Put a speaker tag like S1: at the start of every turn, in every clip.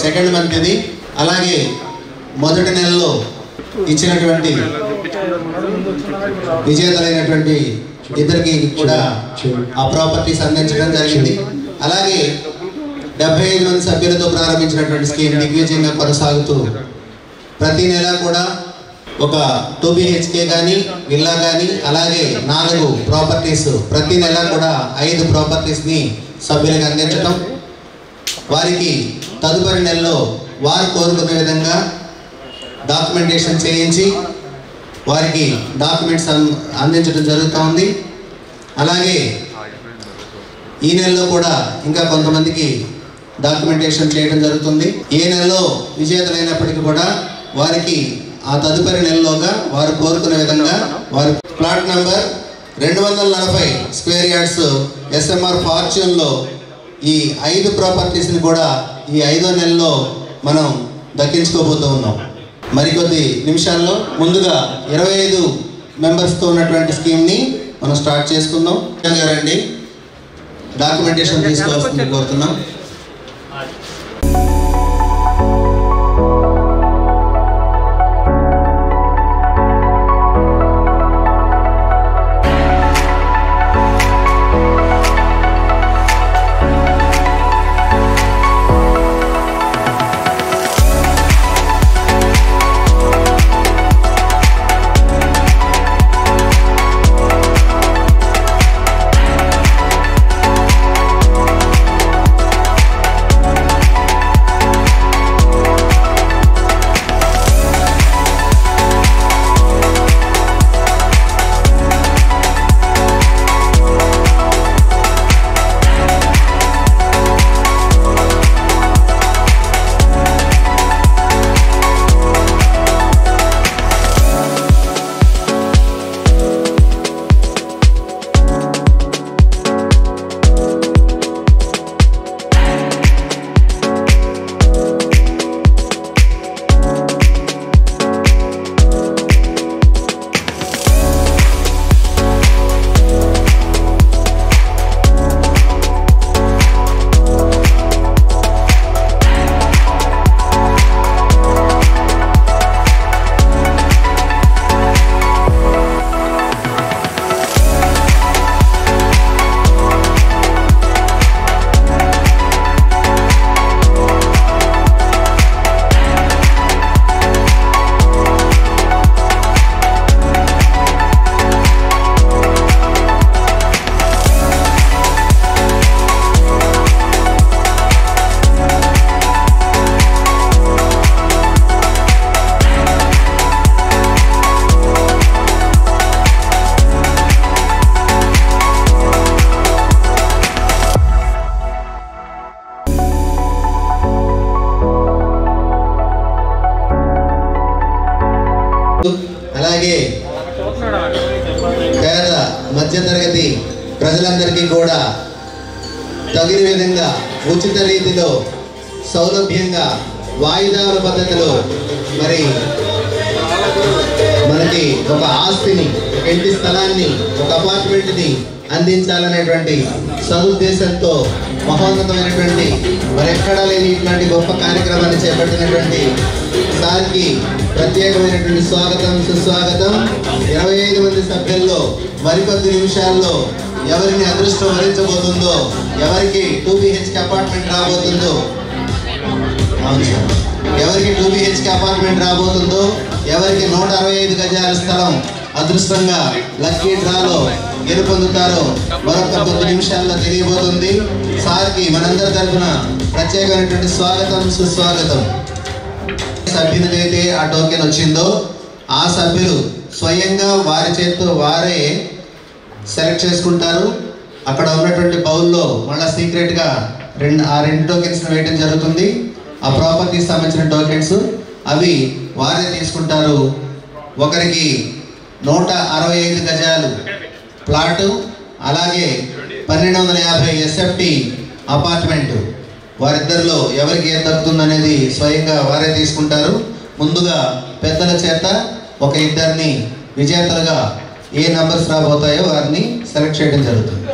S1: Second month ఇది. అలాగే మొదటి నెలలో ఇచ్చినటువంటి విజేతలైనటువంటి ఇద్దరికి కూడా ఆ ప్రాపర్టీస్ అందించడం జరిగింది. అలాగే 75 మంది సభ్యులతో ప్రారంభించినటువంటి స్కీమ్ దిగ్విజయంగా కొనసాగుతూ ప్రతి నెల కూడా ఒక 2 BHK కానీ విల్లా కానీ అలాగే 4 ప్రాపర్టీస్ ప్రతి నెల కూడా 5 ప్రాపర్టీస్ని సభ్యులకు అందించడం, వారికి తదుపరి నెలలో వారు కోరుకునే విధంగా డాక్యుమెంటేషన్ చేయించి వారికి డాక్యుమెంట్స్ అందించడం జరుగుతూ ఉంది. అలాగే ఈ నెలలో కూడా ఇంకా కొంతమందికి డాక్యుమెంటేషన్ చేయడం జరుగుతుంది. ఏ నెలలో విజేతలైనప్పటికీ కూడా వారికి ఆ తదుపరి నెలలోగా వారు కోరుకునే విధంగా వారి plot number 240 square yards SMR ఫార్చ్యూన్లో ఈ 5 ప్రాపర్టీస్ని కూడా ఈ 5వ నెలలో మనం దక్కించుకోబోతూ ఉన్నాం. మరికొద్ది నిమిషాల్లో ముందుగా 25 మెంబర్స్తో ఉన్నటువంటి స్కీమ్ని మనం స్టార్ట్ చేసుకుందాం. రండి, డాక్యుమెంటేషన్ తీసుకోవాల్సింది కోరుతున్నాం. అలాగే పేద మధ్యతరగతి ప్రజలందరికీ కూడా తగిన విధంగా ఉచిత రీతిలో సౌలభ్యంగా వాయిదాల పద్ధతిలో మరి మనకి ఒక ఆస్తిని, ఒక ఇంటి స్థలాన్ని, ఒక అపార్ట్మెంట్ని అందించాలనేటువంటి సదుద్దేశంతో మహోన్నతమైనటువంటి మరి ఎక్కడా లేని ఇట్లాంటి గొప్ప కార్యక్రమాన్ని చేపట్టినటువంటి సార్కి ప్రత్యేకమైనటువంటి స్వాగతం, సుస్వాగతం. 25 మంది సభ్యుల్లో మరికొద్ది నిమిషాల్లో ఎవరిని అదృష్టం వరించబోతుందో, ఎవరికి 2 BHK అపార్ట్మెంట్ రాబోతుందో, ఎవరికి 2 BHK అపార్ట్మెంట్ రాబోతుందో, ఎవరికి 165 గజాల స్థలం అదృష్టంగా లక్కీ డ్రాలో గెలుపొందుతారో మరొక కొద్ది నిమిషాల్లో తెలియబోతుంది. సార్కి మనందరి తరఫున ప్రత్యేకమైనటువంటి స్వాగతం, సుస్వాగతం. సభ్యునికైతే ఆ టోకెన్ వచ్చిందో ఆ సభ్యులు స్వయంగా వారి చేతితో వారే సెలెక్ట్ చేసుకుంటారు. అక్కడ ఉన్నటువంటి బౌల్లో మళ్ళీ సీక్రెట్గా ఆ రెండు టోకెన్స్ వేయడం జరుగుతుంది. ఆ ప్రాపర్టీకి సంబంధించిన టోకెన్స్ అవి వారే తీసుకుంటారు. ఒకరికి 165 గజాలు ప్లాటు, అలాగే 1250 SFT అపార్ట్మెంటు. వారిద్దరిలో ఎవరికి ఏం దక్కుతుందనేది స్వయంగా వారే తీసుకుంటారు. ముందుగా పెద్దల చేత ఒక ఇద్దరిని విజేతలుగా ఏ నంబర్స్ రాబోతాయో వారిని సెలెక్ట్ చేయడం జరుగుతుంది.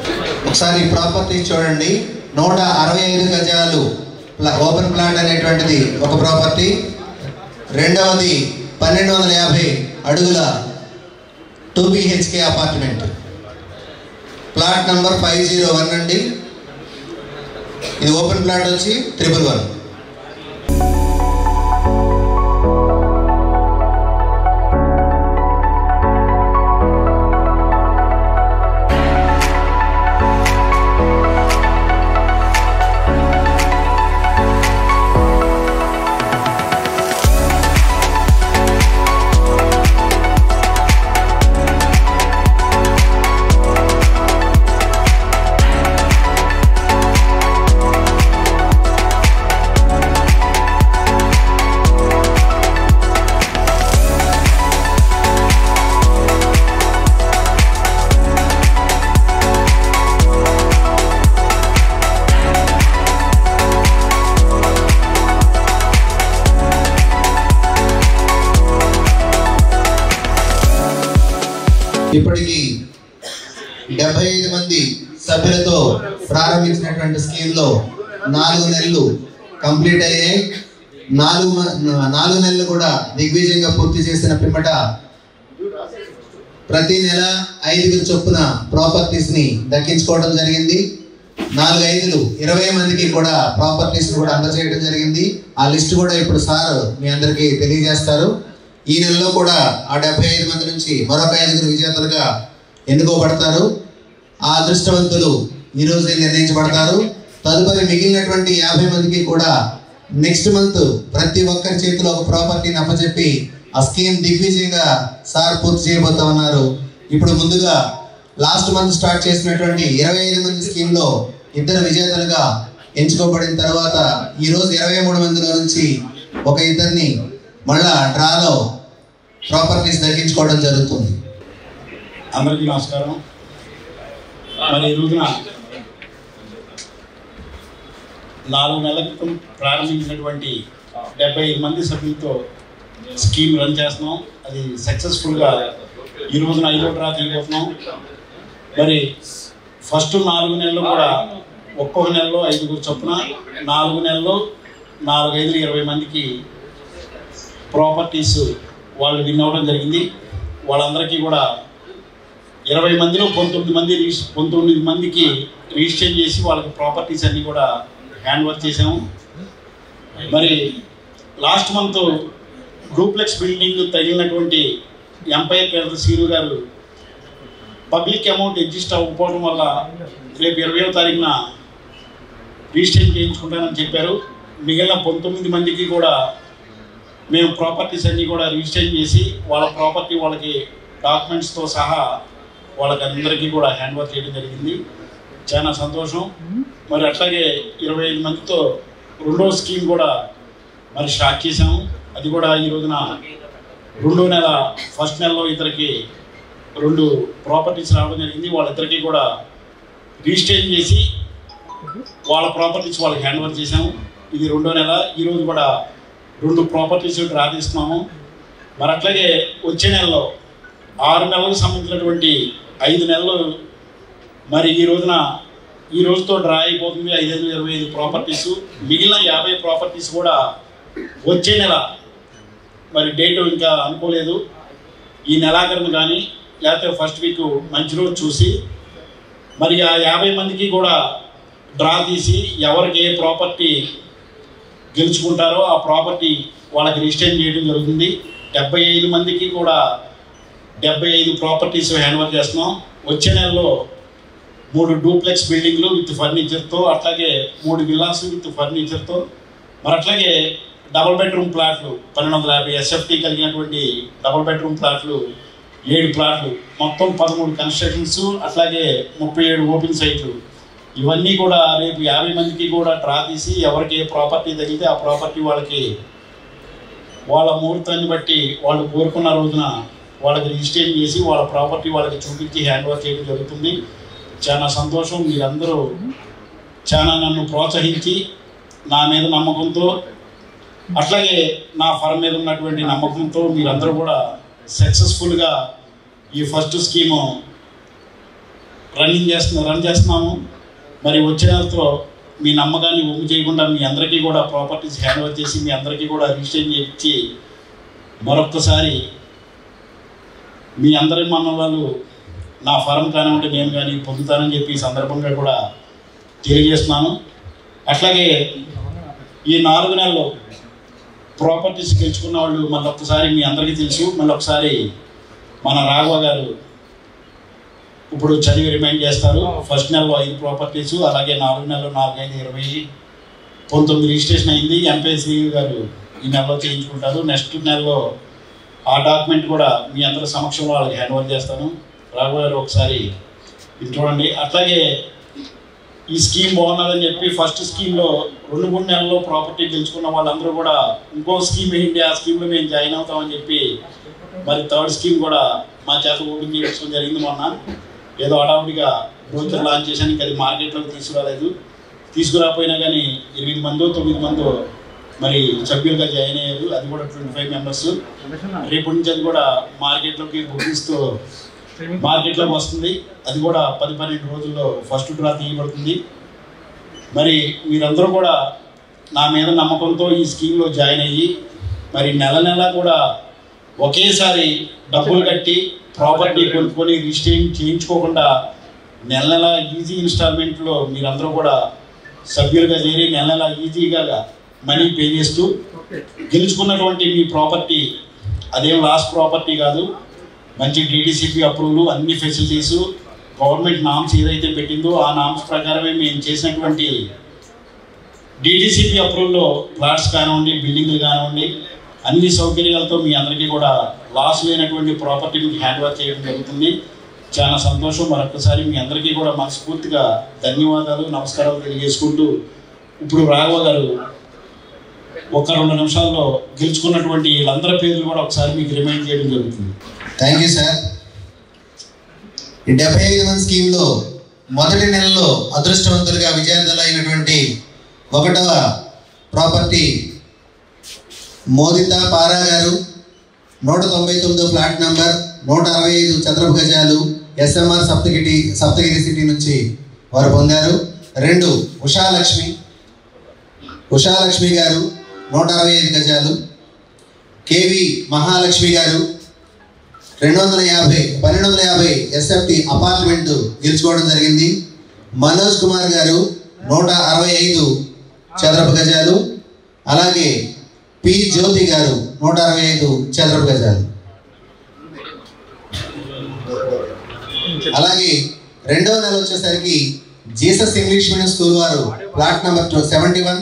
S1: ఒకసారి ప్రాపర్టీ చూడండి. 165 గజాలు ఓపెన్ ప్లాట్ అనేటువంటిది ఒక ప్రాపర్టీ. రెండవది 1250 అడుగుల 2 BHK అపార్ట్మెంట్, ప్లాట్ నంబర్ 501 అండి. ఇది ఓపెన్ ప్లాట్ వచ్చి 111. ఇప్పటికి 75 మంది సభ్యులతో ప్రారంభించినటువంటి స్కీమ్లో 4 నెలలు కంప్లీట్ అయ్యాయి. 4 నెలలు కూడా దిగ్విజయంగా పూర్తి చేసిన పిమ్మట ప్రతి నెల 5 చొప్పున ప్రాపర్టీస్ని దక్కించుకోవడం జరిగింది. 4 20 మందికి కూడా ప్రాపర్టీస్ కూడా అందజేయడం జరిగింది. ఆ లిస్ట్ కూడా ఇప్పుడు సార్ మీ అందరికీ తెలియజేస్తారు. ఈ నెలలో కూడా ఆ 75 మంది నుంచి మరొక 5 విజేతలుగా ఎన్నుకోబడతారు. ఆ అదృష్టవంతులు ఈరోజు నిర్ణయించబడతారు. తదుపరి మిగిలినటువంటి 50 మందికి కూడా నెక్స్ట్ మంత్ ప్రతి ఒక్కరి చేతిలో ఒక ప్రాపర్టీని అప్పచెప్పి ఆ స్కీమ్ దిగ్విజయంగా సార్ పూర్తి చేయబోతా ఉన్నారు. ఇప్పుడు ముందుగా లాస్ట్ మంత్ స్టార్ట్ చేసినటువంటి 25 మంది స్కీమ్లో 2 విజేతలుగా ఎంచుకోబడిన తర్వాత ఈరోజు 23 మందిలో నుంచి ఒక 2ని మళ్ళా డ్రాలో ప్రాపర్టీస్ దక్కించుకోవడం జరుగుతుంది.
S2: అందరికీ నమస్కారం. మరి ఈ రోజున 4 నెలల క్రితం ప్రారంభించినటువంటి 75 మంది సభ్యులతో స్కీమ్ రన్ చేస్తున్నాం. అది సక్సెస్ఫుల్గా ఈ రోజున 5వ డ్రా చేయబోతున్నాం. మరి ఫస్ట్ 4 నెలలు కూడా ఒక్కొక్క నెలలో 5 చొప్పున 4 నెలలు 4 5 20 మందికి ప్రాపర్టీస్ వాళ్ళు విన్ అవ్వడం జరిగింది. వాళ్ళందరికీ కూడా 20 మందిలో 19 మందికి రిజిస్టర్ చేసి వాళ్ళకి ప్రాపర్టీస్ అన్నీ కూడా హ్యాండ్ ఓవర్ చేసాము. మరి లాస్ట్ మంత్ డూప్లెక్స్ బిల్డింగ్ తగిలినటువంటి ఎంపైర్ కేంద్ర Seenu garu public amount exist అవ్వకపోవడం వల్ల రేపు 20వ తారీఖున రిజిస్టర్ చేయించుకుంటానని చెప్పారు. మిగిలిన 19 మందికి కూడా మేము ప్రాపర్టీస్ అన్నీ కూడా రిజిస్టర్ చేసి వాళ్ళ ప్రాపర్టీ వాళ్ళకి డాక్యుమెంట్స్తో సహా వాళ్ళకి అందరికీ కూడా హ్యాండ్ ఓవర్ చేయడం జరిగింది. చాలా సంతోషం. మరి అట్లాగే 25 మందితో 2వ స్కీమ్ కూడా మరి స్టార్ట్ చేసాము. అది కూడా ఈ రోజున 2వ నెల ఫస్ట్ నెలలో ఇద్దరికి 2 ప్రాపర్టీస్ రావడం జరిగింది. వాళ్ళిద్దరికీ కూడా రిజిస్టర్ చేసి వాళ్ళ ప్రాపర్టీస్ వాళ్ళకి హ్యాండ్ ఓవర్ చేసాము. ఇది 2వ నెల. ఈరోజు కూడా 2 ప్రాపర్టీస్ డ్రా తీస్తున్నాము. మరి అట్లాగే వచ్చే నెలలో 6 నెలలకు సంబంధించినటువంటి 5 నెలలు మరి ఈ రోజుతో డ్రా అయిపోతుంది. 5 25 ప్రాపర్టీస్. మిగిలిన 50 ప్రాపర్టీస్ కూడా వచ్చే నెల మరి డేట్ ఇంకా అనుకోలేదు. ఈ నెలాఖరును కానీ లేకపోతే ఫస్ట్ వీక్ మంచి రోజు చూసి మరి ఆ 50 మందికి కూడా డ్రా తీసి ఎవరికి ఏ ప్రాపర్టీ గెలుచుకుంటారో ఆ ప్రాపర్టీ వాళ్ళకి రిజిస్టర్ చేయడం జరుగుతుంది. 75 మందికి కూడా 75 ప్రాపర్టీస్ హ్యాండ్ ఓవర్ చేస్తున్నాం. వచ్చే నెలలో 3 డూప్లెక్స్ బిల్డింగ్లు విత్ ఫర్నిచర్తో, అట్లాగే 3 విల్లాస్ విత్ ఫర్నిచర్తో, మరి అట్లాగే డబుల్ బెడ్రూమ్ ప్లాట్లు 1250 SFT కలిగినటువంటి డబుల్ బెడ్రూమ్ ప్లాట్లు 7 ప్లాట్లు, మొత్తం 13 కన్స్ట్రక్షన్స్, అట్లాగే 37 ఓపెన్ సైట్లు. ఇవన్నీ కూడా రేపు 50 మందికి కూడా డ్రా తీసి ఎవరికి ఏ ప్రాపర్టీ తగిలితే ఆ ప్రాపర్టీ వాళ్ళకి వాళ్ళ ముహూర్తాన్ని బట్టి వాళ్ళు కోరుకున్న రోజున వాళ్ళకి రిజిస్టర్ చేసి వాళ్ళ ప్రాపర్టీ వాళ్ళకి చూపించి హ్యాండ్ ఓవర్ చేయడం జరుగుతుంది. చాలా సంతోషం. మీరందరూ చాలా నన్ను ప్రోత్సహించి నా మీద నమ్మకంతో, అట్లాగే నా ఫర్మ్ మీద ఉన్నటువంటి నమ్మకంతో మీరందరూ కూడా సక్సెస్ఫుల్గా ఈ ఫస్ట్ స్కీము రన్ చేస్తున్నాము. మరి వచ్చే నెలతో మీ నమ్మకాన్ని ఒమ్ము చేయకుండా మీ అందరికీ కూడా ప్రాపర్టీస్ హ్యాండ్ ఓవర్ చేసి మీ అందరికీ కూడా రిజిస్టర్ చేయించి మరొక్కసారి మీ అందరి మన్ననలు నా ఫారం కానివ్వండి నేను కానీ పొందుతానని చెప్పి ఈ సందర్భంగా కూడా తెలియజేస్తున్నాను. అట్లాగే ఈ 4 నెలలు ప్రాపర్టీస్ గెలుచుకున్న వాళ్ళు మళ్ళొక్కసారి మీ అందరికీ తెలుసు. మళ్ళొకసారి మన రాఘవ గారు ఇప్పుడు చదివి రిమైండ్ చేస్తారు. ఫస్ట్ నెలలో 5 ప్రాపర్టీస్, అలాగే 4 నెలలు 4, 5, 20, 19 రిజిస్ట్రేషన్ అయింది. ఎంపీఎస్సీ గారు ఈ నెలలో చేయించుకుంటారు. నెక్స్ట్ నెలలో ఆ డాక్యుమెంట్ కూడా మీ అందరి సమక్షంలో వాళ్ళకి హ్యాండ్ ఓవర్ చేస్తాను. రాఘవ గారు ఒకసారి ఇది చూడండి. అట్లాగే ఈ స్కీమ్ బాగున్నదని చెప్పి ఫస్ట్ స్కీమ్లో 2-3 నెలల్లో ప్రాపర్టీ గెలుచుకున్న వాళ్ళందరూ కూడా ఇంకో స్కీమ్ ఏంటి, ఆ స్కీమ్లో మేము జాయిన్ అవుతామని చెప్పి మరి 3rd స్కీమ్ కూడా మా చేత ఓపెన్ చేయించడం జరిగింది. మొన్న ఏదో హడావుడిగా బ్రోచర్ లాంచ్ చేశాను, అది మార్కెట్లోకి తీసుకురాలేదు. తీసుకురాకపోయినా కానీ 8 మందో 9 మందో మరి సభ్యులుగా జాయిన్ అయ్యారు. అది కూడా 25 మెంబర్స్. రేపటి నుంచి అది కూడా మార్కెట్లోకి బుకింగ్స్తో మార్కెట్లోకి వస్తుంది. అది కూడా 10-12 రోజుల్లో ఫస్ట్ డ్రా తీయబడుతుంది. మరి మీరందరూ కూడా నా మీద నమ్మకంతో ఈ స్కీమ్లో జాయిన్ అయ్యి మరి నెల కూడా ఒకేసారి డబ్బులు కట్టి ప్రాపర్టీ కొనుక్కొని రిజిస్ట్రేషన్ చేయించుకోకుండా నెల ఈజీ ఇన్స్టాల్మెంట్లో మీరందరూ కూడా సభ్యులుగా చేరి నెల ఈజీగా మనీ పే చేస్తూ గెలుచుకున్నటువంటి మీ ప్రాపర్టీ అదేం లాస్ట్ ప్రాపర్టీ కాదు. మంచి DTCP అప్రూవల్, అన్ని ఫెసిలిటీసు, గవర్నమెంట్ నామ్స్ ఏదైతే పెట్టిందో ఆ నామ్స్ ప్రకారమే మేము చేసినటువంటి DTCP అప్రూవల్లో ఫ్లాట్స్ కానివ్వండి, బిల్డింగ్లు కానివ్వండి, అన్ని సౌకర్యాలతో మీ అందరికీ కూడా లాస్ లేనటువంటి ప్రాపర్టీ మీకు హ్యాండ్ ఓవర్ చేయడం జరుగుతుంది. చాలా సంతోషం. మరొకసారి మీ అందరికీ కూడా మనస్ఫూర్తిగా ధన్యవాదాలు, నమస్కారాలు తెలియజేసుకుంటూ ఇప్పుడు రాఘవ గారు 1-2 నిమిషాల్లో గెలుచుకున్నటువంటి వీళ్ళందరి పేర్లు కూడా ఒకసారి మీకు రిమైండ్ చేయడం జరుగుతుంది.
S1: Thank you sir. ఈ 75 మంది స్కీమ్లో మొదటి నెలలో అదృష్టవంతులుగా విజేతలు అయినటువంటి 1వ ప్రాపర్టీ మోదిత పారా గారు, 199 ఫ్లాట్ నంబర్, 165 చదరపు గజాలు, SMR సప్తగిరి సిటీ నుంచి వారు పొందారు. 2 ఉషాలక్ష్మి గారు 165 గజాలు, KV మహాలక్ష్మి గారు 1250 SFT అపార్ట్మెంట్ గెలుచుకోవడం జరిగింది. మనోజ్ కుమార్ గారు 165 చదరపు గజాలు, అలాగే P జ్యోతి గారు 165 చదరపు గజాలు. అలాగే 2వ నెల వచ్చేసరికి జీసస్ ఇంగ్లీష్ మీడియం స్కూల్ వారు ప్లాట్ నెంబర్ 71.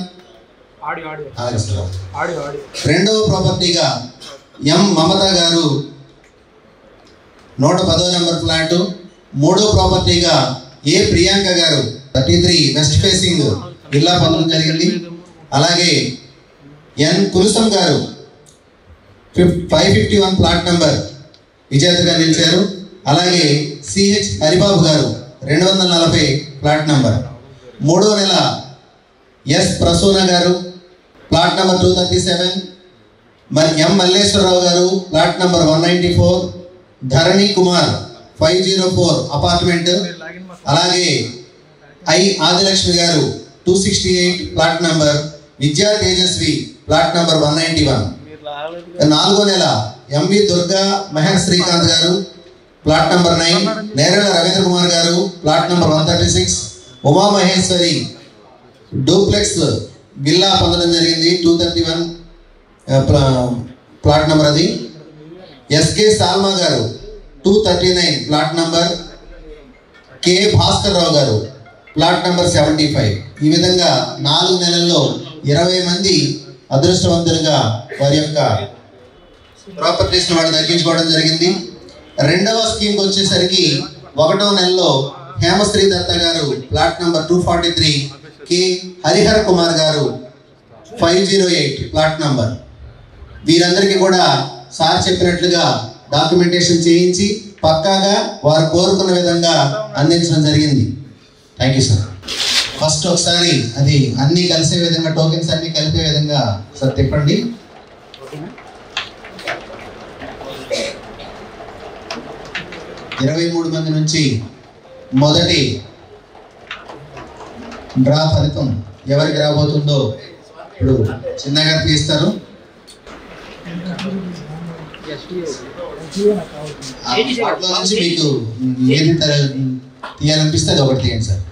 S1: 2వ ప్రాపర్టీగా M మమత గారు 110వ నెంబర్ ఫ్లాట్. 3వ ప్రాపర్టీగా A ప్రియాంక గారు 33 వెస్ట్ ఫేసింగ్ విల్లా పొందడం జరిగింది. అలాగే N కులుసం గారు 551 ప్లాట్ నెంబర్ విజేతగా నిలిచారు. అలాగే CH హరిబాబు గారు 240 ప్లాట్ నెంబర్. 3వ నెల S ప్రసూన గారు ప్లాట్ నెంబర్ 237, మరి M మల్లేశ్వరరావు గారు ప్లాట్ నెంబర్ 194, ధరణి కుమార్ 504 అపార్ట్మెంట్. అలాగే I ఆదిలక్ష్మి గారు 268 ప్లాట్ నెంబర్, విద్యా తేజస్వి ప్లాట్ నెంబర్ 191. 4వ నెల MV Durga Mehar Srikanth garu plot number 9, Nerella Ravindra Kumar garu plot number 136, Umamaheswari duplex villa పొందడం జరిగింది 231 ప్లాట్ నెంబర్ అది. SK Salma garu 239 plot number, K Bhaskar Rao garu plot number 75. ఈ విధంగా 4 నెలల్లో 20 మంది అదృష్టవంతులుగా వారి యొక్క ప్రాపర్టీస్ని వాళ్ళు దక్కించుకోవడం జరిగింది. 2వ స్కీమ్కి వచ్చేసరికి 1వ నెలలో హేమశ్రీ దత్త గారు plot number 243, K Harihar Kumar గారు 508 ప్లాట్ నెంబర్. వీరందరికీ కూడా సార్ చెప్పినట్లుగా డాక్యుమెంటేషన్ చేయించి పక్కాగా వారు కోరుకున్న విధంగా అందించడం జరిగింది. Thank you sir. ఫస్ట్ ఒకసారి అది అన్నీ కలిసే విధంగా, టోకెన్స్ అన్నీ కలిపే విధంగా సార్ తిప్పండి. ఇరవై 23 మంది నుంచి మొదటి డ్రా ఫలితం ఎవరికి రాబోతుందో ఇప్పుడు చిన్నగా తీస్తారు. వాటిలో నుంచి మీకు ఏది తీయాలనిపిస్తే అది ఒకటి తీయండి సార్.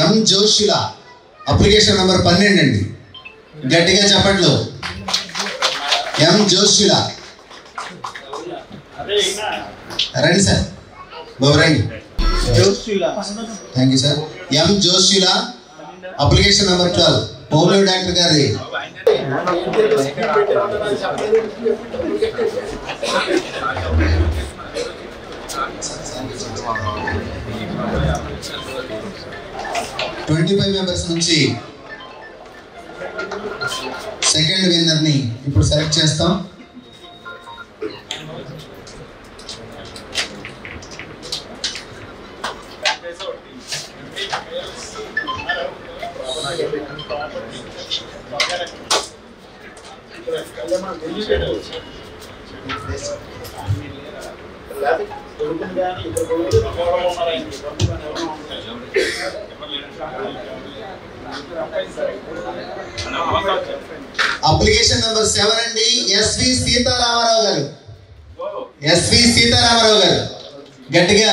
S1: ఎం జోషిలా అప్లికేషన్ నంబర్ 12 అండి. గట్టిగా చెప్పట్లు. ఎం జోషిలా రండి సార్, బాబు రండి. Thank you sir. M జోషిలా application number 12 homeo doctor గారి మెంబర్స్ నుంచి సెకండ్ విన్నర్ ని ఇప్పుడు సెలెక్ట్ చేస్తాం. అప్లికేషన్ నంబర్ 7 అండి. ఎస్వి సీతారామారావు గారు. ఎస్వి సీతారామారావు గారు గట్టిగా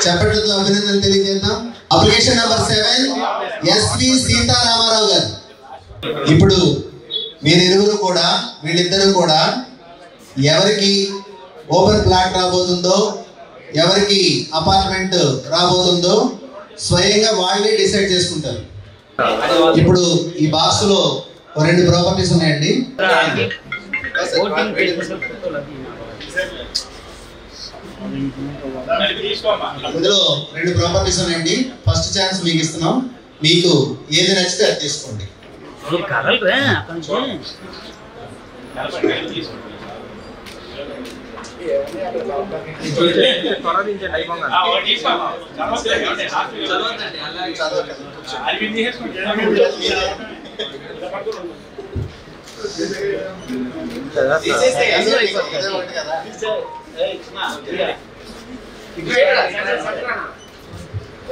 S1: చెప్పట్లతో అభినందనలు తెలియజేద్దాం. అప్లికేషన్ నంబర్ 7 ఎస్వి సీతారామారావు గారు. ఇప్పుడు వీరిరువురు కూడా వీళ్ళిద్దరూ కూడా ఎవరికి ఓపెన్ ప్లాట్ రాబోతుందో, ఎవరికి అపార్ట్మెంట్ రాబోతుందో స్వయంగా వాళ్ళే డిసైడ్ చేసుకుంటారు. ఇప్పుడు ఈ బాక్స్ లో 2 ప్రాపర్టీస్ ఉన్నాయండి. ఇందులో 2 ప్రాపర్టీస్ ఉన్నాయండి. ఫస్ట్ ఛాన్స్ మీకు ఇస్తున్నాం. మీకు ఏది నచ్చితే అది తీసుకోండి.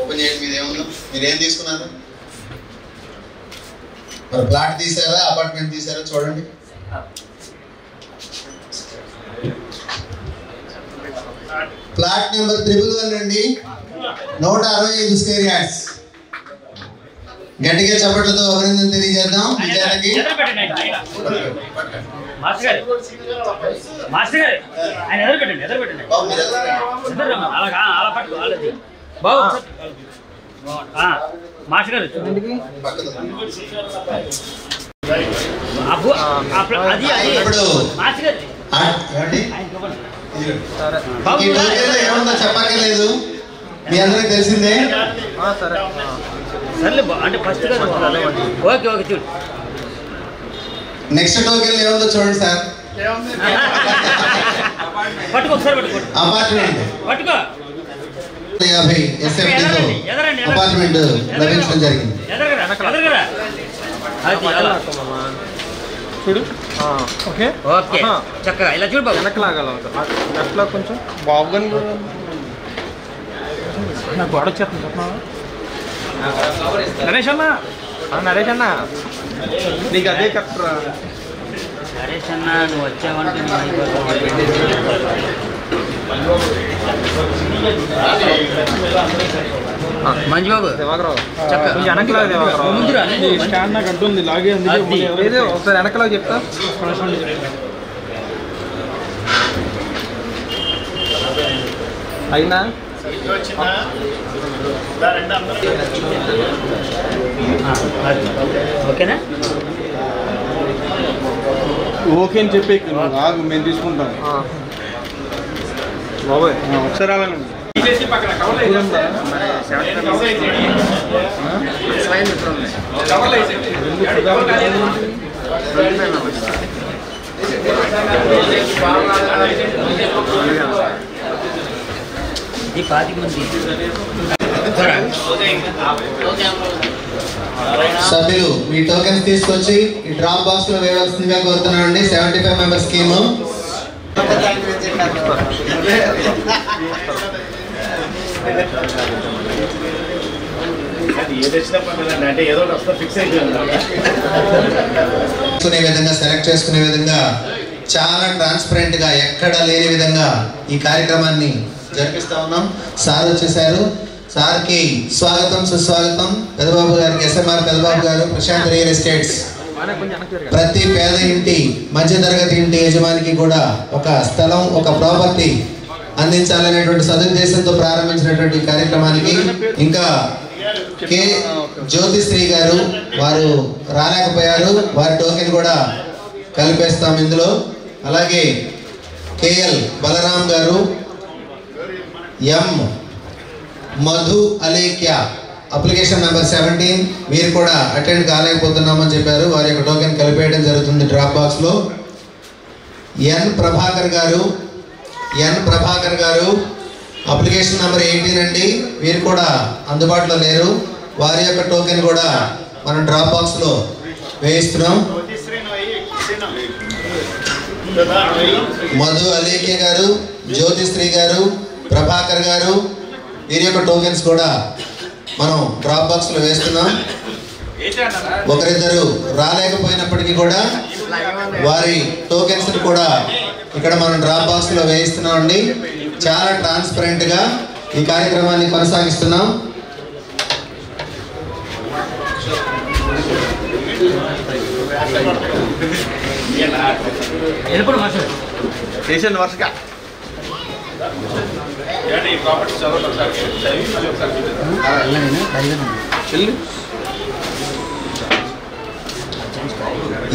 S1: ఓపెన్ చేయండి. మీరేముందో మీరేం తీసుకున్నారు? మరి ప్లాట్ తీసారా అపార్ట్మెంట్ తీసారా చూడండి. ప్లాట్ నెంబర్ 111 అండి. 165 స్క్వేర్ యార్డ్స్. గట్టిగా చప్పట్లతో అభినందన తెలియజేద్దాం విజయానికి. ఏముందో చెప్పక్కర్లేదు, మీ అందరికి తెలిసిందే. నెక్స్ట్ టోకెన్ ఏముందో చూడండి సార్. అపార్ట్మెంట్ 50 ఎస్ఎఫ్టీతో అపార్ట్మెంట్ లభించడం జరిగింది.
S3: చూడు. ఓకే ఓకే చక్కగా ఇలా చూడు బాబు. వెనక్కి లాగాలి లెఫ్ట్లో కొంచెం బాబు కానీ నాకు గోడ వచ్చేస్తుంది చెప్పినా. నరేష్ అన్న నరేష్ అన్న నీకు అదే కరెక్ట్రా. నరేష్ అన్న నువ్వు వచ్చావంటే మంజుబాబు కొంచెం వెనకలా స్టాండ్ నాకు అడ్డు ఉంది లాగే ఉంది. ఒకసారి వెనకలా చెప్తా. అయినా ఓకేనా? ఓకే అని చెప్పి ఆగు, మేము తీసుకుంటాం బాబోయ్. ఒకసారి రావాలండి.
S1: సభ్యులు మీ టోకెన్స్ తీసుకొచ్చి ఈ డ్రాప్ బాక్స్ లో వేయవలసిందిగా కోరుతున్నానండి. 75 మెంబర్ స్కీమ్. విధంగా సెలెక్ట్ చేసుకునే విధంగా చాలా ట్రాన్స్పరెంట్ గా ఎక్కడ లేని విధంగా ఈ కార్యక్రమాన్ని జరిపిస్తా ఉన్నాం. సార్ వచ్చేసారు. సార్కి స్వాగతం సుస్వాగతం. పెదబాబు గారికి, ఎస్ఎంఆర్ పెదబాబు గారు, ప్రశాంత్ రియల్ ఎస్టేట్స్ ప్రతి పేద ఇంటి మధ్యతరగతి ఇంటి యజమానికి కూడా ఒక స్థలం, ఒక ప్రాపర్టీ అందించాలనేటువంటి సదుద్దేశంతో ప్రారంభించినటువంటి కార్యక్రమానికి ఇంకా కె జ్యోతిశ్రీ గారు వారు రాలేకపోయారు, వారి టోకెన్ కూడా కలిపేస్తాం ఇందులో. అలాగే కేఎల్ బలరాం గారు, ఎం మధు అలేఖ్య అప్లికేషన్ నెంబర్ 17 వీరు కూడా అటెండ్ కాలేకపోతున్నామని చెప్పారు, వారి యొక్క టోకెన్ కలిపేయడం జరుగుతుంది డ్రాప్ బాక్స్ లో. ఎన్ ప్రభాకర్ గారు అప్లికేషన్ నెంబర్ 18 అండి, వీరు కూడా అందుబాటులో లేరు, వారి యొక్క టోకెన్ కూడా మనం డ్రాప్ బాక్స్ లో వేయిస్తున్నాం. మధు అలేఖ్య గారు, జ్యోతిశ్రీ గారు, ప్రభాకర్ గారు వీరి యొక్క టోకెన్స్ కూడా మనం డ్రాప్ బాక్స్ లో వేస్తున్నాం. ఒకరిద్దరు రాలేకపోయినప్పటికీ కూడా వారి టోకెన్స్ కూడా ఇక్కడ మనం డ్రాప్ బాక్స్ లో వేయిస్తున్నాం అండి. చాలా ట్రాన్స్పరెంట్ గా ఈ కార్యక్రమాన్ని కొనసాగిస్తున్నాం.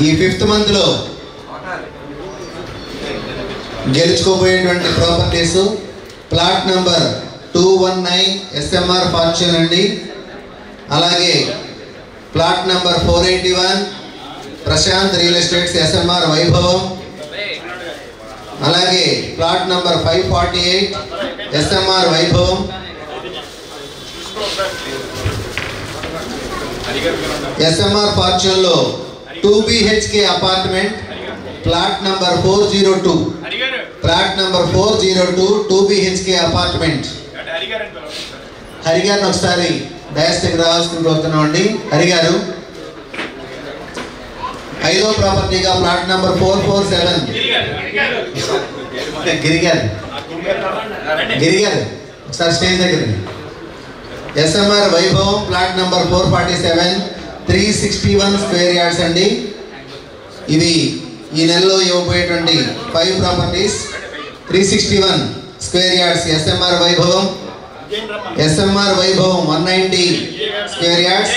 S1: ఈ 5th మంత్ లో గెలుచుకోబోయేటువంటి properties plot number 219 SMR fortune అండి. అలాగే plot number 481 Prashant real estates SMR Vaibhavam. అలాగే plot number 548 SMR Vaibhavam. SMR fortune లో 2 BHK apartment plot number 402 2 BHK apartment. హరిగారిని ఒకసారి డయాస్టిక్ రావాల్సింది కోరుతున్నాం అండి. హరిగారు 5వ ప్రాపర్టీగా ప్లాట్ నంబర్ 447 గిరిగారు ఒకసారి స్టేజ్ దగ్గర. ఎస్ఎంఆర్ వైభవం ప్లాట్ నంబర్ 447 361 స్క్వేర్ యార్డ్స్ అండి. ఇవి ఈ నెలలో ఇవ్వబోయేటువంటి 5 ప్రాపర్టీస్. 361 స్క్వేర్ యార్డ్స్ ఎస్ఎంఆర్ వైభవం. 190 square yards.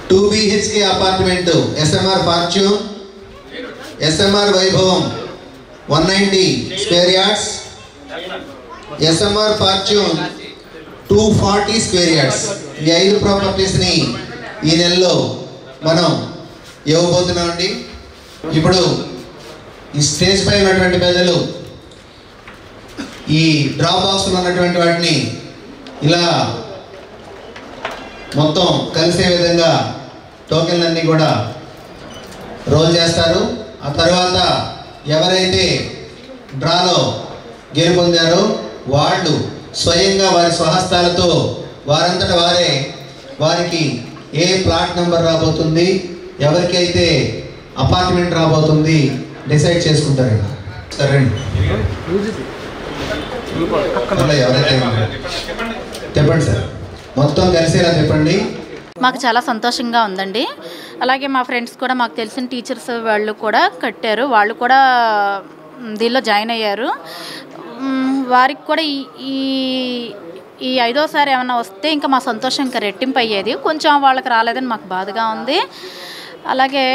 S1: 2 BHK apartment SMR fortune. SMR వైభవం 190 square yards. SMR fortune 240 square yards. ఈ 5 ప్రాపర్టీస్ని ఈ నెలలో మనం ఇవ్వబోతున్నామండి. ఇప్పుడు ఈ స్టేజ్ పై ఉన్నటువంటి పెద్దలు ఈ డ్రాప్ బాక్స్లో ఉన్నటువంటి వాటిని ఇలా మొత్తం కలిసే విధంగా టోకెన్లన్నీ కూడా రోల్ చేస్తారు. ఆ తర్వాత ఎవరైతే డ్రాలో గెలుపొందారో వాళ్ళు స్వయంగా వారి స్వహస్తాలతో వారంతట వారే వారికి ఏ ప్లాట్ నెంబర్ రాబోతుంది, ఎవరికైతే అపార్ట్మెంట్ రాబోతుంది డిసైడ్ చేసుకుంటారండి. సరే ఎవరైతే చెప్పండి సార్, మొత్తం కలిసేలా చెప్పండి.
S4: మాకు చాలా సంతోషంగా ఉందండి. అలాగే మా ఫ్రెండ్స్ కూడా, మాకు తెలిసిన టీచర్స్ వాళ్ళు కూడా కట్టారు, వాళ్ళు కూడా దీనిలో జాయిన్ అయ్యారు. వారికి కూడా ఈ 5వసారి ఏమైనా వస్తే ఇంకా మా సంతోషం ఇంకా రెట్టింపు అయ్యేది. కొంచెం వాళ్ళకి రాలేదని మాకు బాధగా ఉంది. అలాగే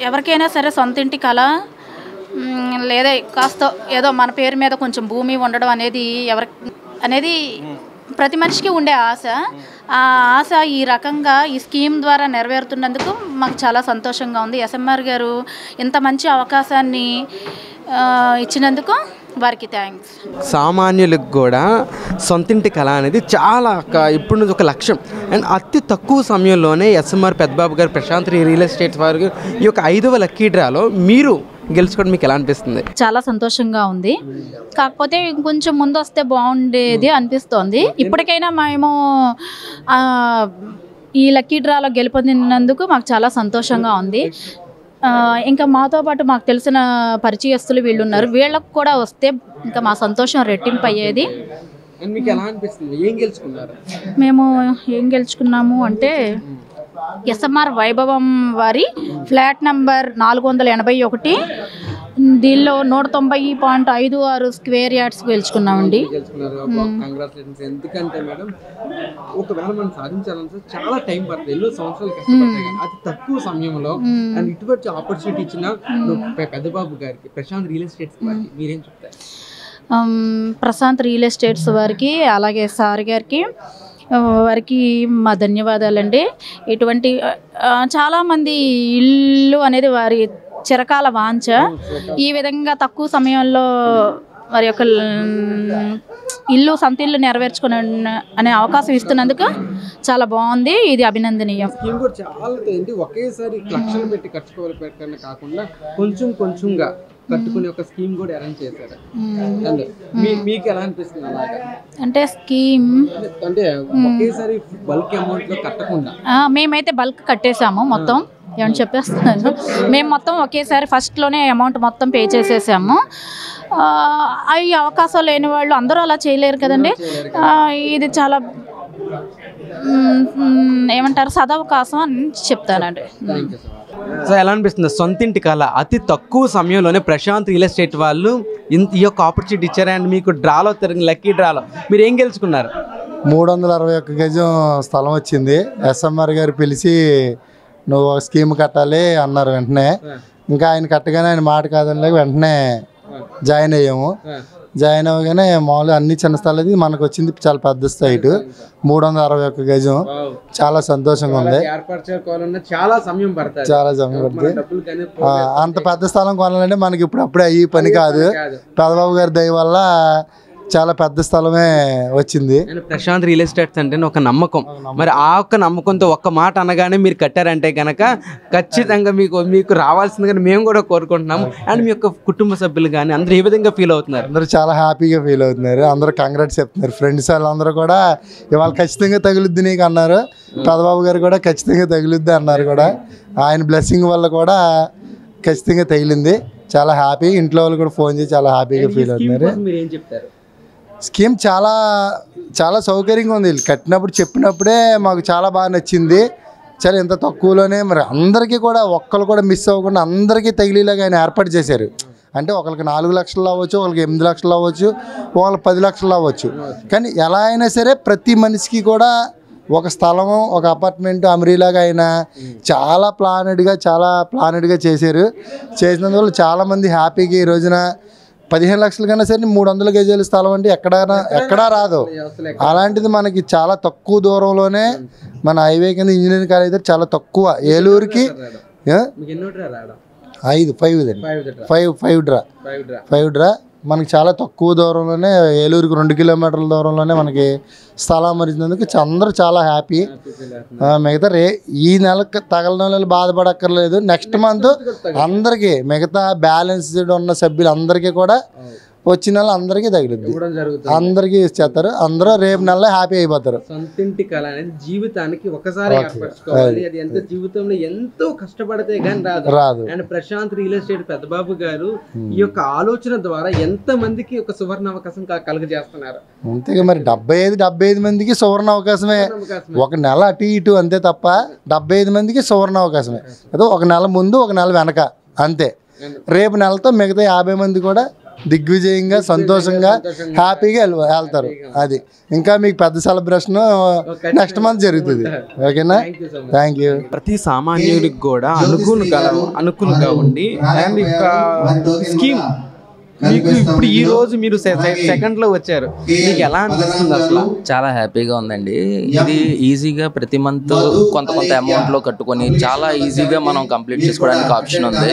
S4: ఎవరికైనా సరే సొంత ఇంటి కళ లేదా కాస్త ఏదో మన పేరు మీద కొంచెం భూమి ఉండడం అనేది ప్రతి మనిషికి ఉండే ఆశ. ఆ ఆశ ఈ రకంగా ఈ స్కీమ్ ద్వారా నెరవేరుతున్నందుకు మాకు చాలా సంతోషంగా ఉంది. ఎస్ఎంఆర్ గారు ఇంత మంచి అవకాశాన్ని ఇచ్చినందుకు వారికి థ్యాంక్స్.
S5: సామాన్యులకు కూడా సొంతింటి కళ అనేది చాలా ఇప్పుడు నుంచి ఒక లక్ష్యం. అండ్ అతి తక్కువ సమయంలోనే ఎస్ఎంఆర్ పెద్దబాబు గారు ప్రశాంత్ రియల్ ఎస్టేట్స్ వారు ఈ యొక్క 5వ లక్కీ డ్రాలో మీరు గెలుచుకోవడం మీకు ఎలా అనిపిస్తుంది?
S4: చాలా సంతోషంగా ఉంది. కాకపోతే ఇంకొంచెం ముందు వస్తే బాగుండేది అనిపిస్తోంది. ఇప్పటికైనా మేము ఈ లక్కీ డ్రాలో గెలుపొందినందుకు మాకు చాలా సంతోషంగా ఉంది. ఇంకా మాతో పాటు మాకు తెలిసిన పరిచయస్తులు వీళ్ళు ఉన్నారు, వీళ్ళకు కూడా వస్తే ఇంకా మా సంతోషం రెట్టింపు అయ్యేది. మేము ఏం గెలుచుకున్నాము అంటే ఎస్ఎంఆర్ వైభవం వారి ఫ్లాట్ నంబర్ 481, దీనిలో 190.56 స్క్వేర్ యార్డ్స్ గెలుచుకున్నామండి.
S5: ఎందుకంటే మేడం ఒకవేళ మనం సాధించాలంటే చాలా టైం పడుతుంది, ఎన్నో సంవత్సరాలు కష్టపడతాయి. అతి తక్కువ సమయంలో అండ్ ఇటువంటి ఆపర్చునిటీ ఇచ్చిన పెద్దబాబు గారికి, ప్రశాంత్ రియల్ ఎస్టేట్స్ వారికి మీరేం చెప్తారు?
S4: ప్రశాంత్ రియల్ ఎస్టేట్స్ వారికి అలాగే సార్ గారికి వారికి మా ధన్యవాదాలండి. ఇటువంటి చాలామంది ఇల్లు అనేది వారి చిరకాల వాంఛ. ఈ విధంగా తక్కువ సమయంలో వారి యొక్క ఇల్లు సొంత ఇల్లు నెరవేర్చుకునే అనే అవకాశం ఇస్తున్నందుకు చాలా బాగుంది. ఇది అభినందనీయం.
S5: చాలా ఒకేసారి లక్షలు పెట్టి ఖర్చుకోవాలి కాకుండా కొంచెం కొంచెంగా కట్టుకునే ఒక స్కీమ్ కూడా అరేంజ్ చేశారు. మీకు ఎలా అనిపిస్తుంది?
S4: అంటే స్కీమ్
S5: అంటే ఒకేసారి బల్క్ అమౌంట్ లో కట్టకుండా
S4: మేమైతే బల్క్ కట్టేసాము మొత్తం. ఏమని చెప్పేస్తున్నాను, మేము మొత్తం ఒకేసారి ఫస్ట్లోనే అమౌంట్ మొత్తం పే చేసేసాము. అవి అవకాశం లేని వాళ్ళు అందరూ అలా చేయలేరు కదండి. ఇది చాలా ఏమంటారు సదవకాశం అని చెప్తానండి.
S5: సో ఎలా అనిపిస్తుంది? సొంతింటి కళ అతి తక్కువ సమయంలోనే ప్రశాంత్ రియల్ ఎస్టేట్ వాళ్ళు ఈ యొక్క ఆపర్చునిటీ ఇచ్చారు. అండ్ మీకు డ్రాలో తిరిగిన లక్కీ డ్రాలో మీరు ఏం గెలుచుకున్నారు?
S6: 361 గజం స్థలం వచ్చింది. ఎస్ఎంఆర్ గారు పిలిచి నువ్వు ఒక స్కీమ్ కట్టాలి అన్నారు. వెంటనే ఇంకా ఆయన కట్టగానే ఆయన మాట కాదని వెంటనే జాయిన్ అయ్యాము. జాయిన్ అవ్వగానే మామూలుగా అన్ని చిన్న స్థలాలు, మనకు వచ్చింది చాలా పెద్ద సైట్ 361 గజం. చాలా సంతోషంగా ఉంది.
S5: చాలా సమయం పడుతుంది.
S6: అంత పెద్ద స్థలం కొనాలంటే మనకి ఇప్పుడు అప్పుడే అయ్యి పని కాదు. పెద్దబాబు గారి దయ వల్ల చాలా పెద్ద స్థలమే వచ్చింది.
S5: ప్రశాంత్ రియల్ ఎస్టేట్స్ అంటే ఒక నమ్మకం. మరి ఆ ఒక్క నమ్మకంతో ఒక్క మాట అనగానే మీరు కట్టారంటే కనుక ఖచ్చితంగా మీకు రావాల్సిందిగా మేము కూడా కోరుకుంటున్నాము. అండ్ మీ యొక్క కుటుంబ సభ్యులు కానీ అందరూ ఏ విధంగా ఫీల్ అవుతున్నారు?
S6: అందరూ చాలా హ్యాపీగా ఫీల్ అవుతున్నారు. అందరూ కంగ్రాట్స్ చెప్తున్నారు. ఫ్రెండ్స్ వాళ్ళందరూ కూడా ఇవాళ ఖచ్చితంగా తగులుద్ది నీకు అన్నారు. పెద్దబాబు గారు కూడా ఖచ్చితంగా తగులుద్ది అన్నారు కూడా. ఆయన బ్లెస్సింగ్ వల్ల కూడా ఖచ్చితంగా తగిలింది. చాలా హ్యాపీ. ఇంట్లో వాళ్ళు కూడా ఫోన్ చేసి చాలా హ్యాపీగా ఫీల్ అవుతున్నారు.
S5: మీరు ఏం చెప్తారు?
S6: స్కీమ్ చాలా చాలా సౌకర్యంగా ఉంది. కట్టినప్పుడు చెప్పినప్పుడే మాకు చాలా బాగా నచ్చింది. చాలా ఇంత తక్కువలోనే మరి అందరికీ కూడా ఒక్కరు కూడా మిస్ అవ్వకుండా అందరికీ తగిలేలాగా ఆయన ఏర్పాటు చేశారు. అంటే ఒకరికి 4 లక్షలు అవ్వచ్చు, ఒకరికి 8 లక్షలు అవ్వచ్చు, ఒకరికి 10 లక్షలు అవ్వచ్చు. కానీ ఎలా అయినా సరే ప్రతి మనిషికి కూడా ఒక స్థలము, ఒక అపార్ట్మెంట్ అమరీలాగా అయినా చాలా ప్లానెడ్గా చేశారు. చేసినందువల్ల చాలామంది హ్యాపీగా ఈ రోజున 15 లక్షల కన్నా సరే 300 గజాల స్థలం అంటే ఎక్కడా రాదు. అలాంటిది మనకి చాలా తక్కువ దూరంలోనే మన హైవే కింద ఇంజనీరింగ్ కాలేజ్ అయితే చాలా తక్కువ. ఏలూరుకి 5 డ్రా మనకి చాలా తక్కువ దూరంలోనే, ఏలూరుకి 2 కిలోమీటర్ల దూరంలోనే మనకి స్థలం మరిచినందుకు అందరూ చాలా హ్యాపీ. మిగతా ఈ నెలకు తగలన వాళ్ళు బాధపడక్కర్లేదు. నెక్స్ట్ మంత్ అందరికీ మిగతా బ్యాలెన్స్డ్ ఉన్న సభ్యులందరికీ కూడా వచ్చిన వాళ్ళు అందరికీ తగిలింది, అందరికీ ఇచ్చేస్తారు. అందరూ రేపు నెలలో హ్యాపీ అయిపోతారు.
S5: సొంతింటి కళ అనేది జీవితానికి ఒకసారి ఏర్పరచుకోవాలి. అది ఎంత జీవితంలో ఎంతో కష్టపడితే కానీ రాదు. అండ్ ప్రశాంత్ రియల్ ఎస్టేట్ పెద్దబాబు గారు ఈ యొక్క ఆలోచన ద్వారా ఎంత మందికి ఒక సువర్ణ అవకాశం కలుగజేస్తున్నారు.
S6: అంతేగా మరి 75 మందికి సువర్ణ అవకాశమే. ఒక నెల అటు ఇటు అంతే తప్ప 75 మందికి సువర్ణ అవకాశమే. అదో ఒక నెల ముందు ఒక నెల వెనక అంతే. రేపు నెలతో మిగతా 50 మంది కూడా దిగ్విజయంగా సంతోషంగా హ్యాపీగా వెళ్తారు. అది ఇంకా మీకు పెద్ద సెలబ్రేషన్ నెక్స్ట్ మంత్ జరుగుతుంది. ఓకేనా? Thank you.
S5: ప్రతి సామాన్యుడికి కూడా అనుకూలంగా ఉండి అండ్ స్కీమ్ మీకు ఇప్పుడు ఈ రోజు మీరు సెకండ్ లో వచ్చారు, మీకు ఎలా అనిపిస్తుంది? అసలు
S7: చాలా హ్యాపీగా ఉందండి. ఇది ఈజీగా ప్రతి మంత్ కొంత అమౌంట్ లో కట్టుకొని చాలా ఈజీగా మనం కంప్లీట్ చేసుకోవడానికి ఆప్షన్ ఉంది.